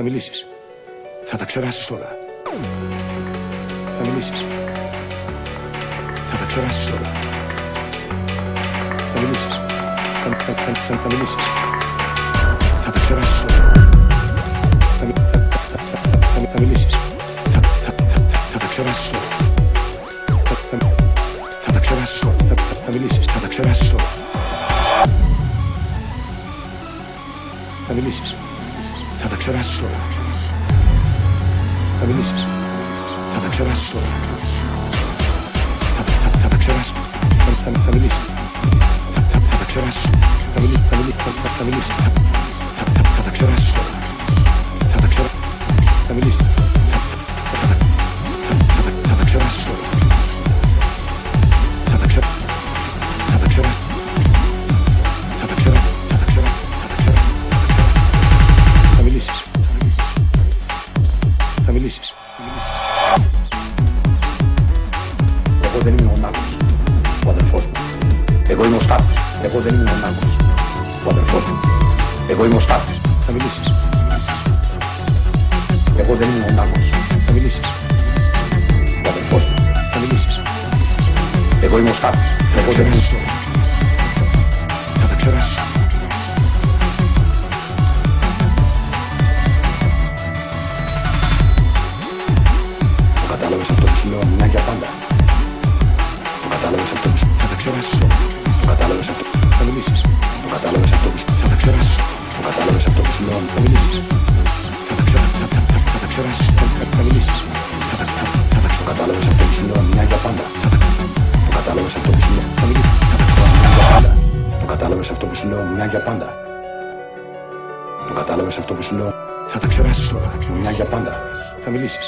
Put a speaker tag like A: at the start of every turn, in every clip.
A: Θα μιλήσεις. Θα τα ξεράσεις όλα. Θα μιλήσεις. Θα τα ξεράσεις όλα. Θα μιλήσεις. Θα μιλήσεις. Θα τα ξεράσεις όλα. Θα μιλήσεις. Θα τα ξεράσεις όλα. Θα τα ξεράσεις όλα. Θα μιλήσεις. Θα τα ξεράσεις όλα. Θα μιλήσεις. Θα τα ξεράσεις όλα. Θα μιλήσεις. Θα τα ξεράσεις όλα. Θα τα ξεράσεις. Θα μιλήσεις. Θα τα ξεράσεις. Θα μιλήσεις. Θα μιλήσεις. Θα τα ξεράσεις όλα. Θα τα ξεράσεις. Θα μιλήσεις. Θα τα ξεράσεις όλα. Θα τα ξεράσεις. Θα τα ξεράσεις. Θα τα ξεράσεις. Θα μιλήσεις. Θα μιλήσεις. Εγώ δεν είμαι ο Νάκος, ο αδερφός μου. Εγώ είμαι ο Στάθης. Εγώ δεν είμαι ο Νάκος, ο αδερφός μου. Εγώ είμαι ο Στάθης. Θα μιλήσεις. Εγώ δεν είμαι ο Νάκος. Θα μιλήσεις. Ο αδερφός μου. Θα μιλήσεις. Εγώ είμαι ο Στάθης. Εγώ δεν είμαι ο Στάθης. Θα τα ξεράσεις. Κατάλαβες αυτό που σου λέω, μιλά για πάντα. Το κατάλαβες αυτό που σου... Θα τα ξεράσεις όλα. Το κατάλαβες αυτό. Θα μιλήσεις. Το κατάλαβες αυτό που σου... Θα τα ξεράσεις. Το κατάλαβες αυτό που σου λέω, θα μιλήσεις. Θα τα ξεράσεις. Θα μιλήσεις. Το κατάλαβες αυτό που σου λέω, μιλά για πάντα. Το κατάλαβες αυτό που σου λέω, θα μιλήσεις. Το κατάλαβες αυτό που σου λέω, μιλά για πάντα. Το κατάλαβες αυτό που σου λέω, θα τα ξεράσεις όλα. Μιλά για πάντα. Θα μιλήσεις.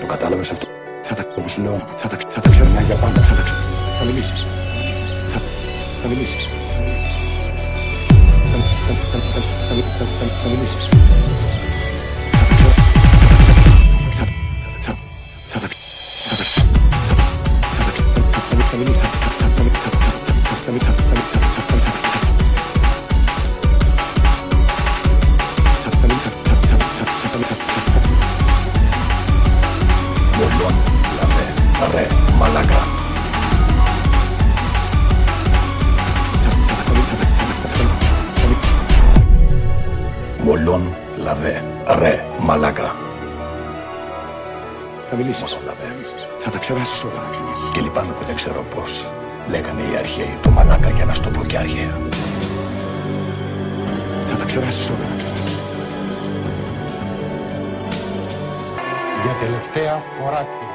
A: Το κατάλαβες αυτό. Θα τα που σου λέω. Θα τα ξερνιά για πάντα. Θα μιλήσεις. Θα μιλήσεις. Θα μιλήσεις.
B: Ρε, μαλάκα. Μολόν, λαβέ, ρε, μαλάκα.
A: Θα μιλήσεις. Θα τα ξεράσεις όλα.
B: Και λυπάμαι που δεν ξέρω πώς λέγανε οι αρχαίοι το μαλάκα για να στο πω και αρχαία.
A: Θα τα ξεράσεις όλα.
C: Για τελευταία φορά, κύριε.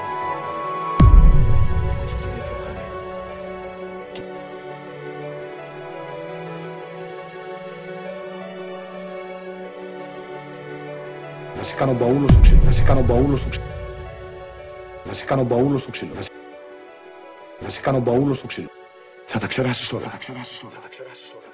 A: Θα σε κάνω μπαούλο στο ξύλο. Θα σε κάνω μπαούλο στο ξύλο. Θα σε κάνω μπαούλο στο ξύλο. Θα σε κάνω μπαούλο στο ξύλο. Θα τα ξεράσεις όλα. Θα τα ξεράσεις όλα. Θα τα ξεράσεις όλα.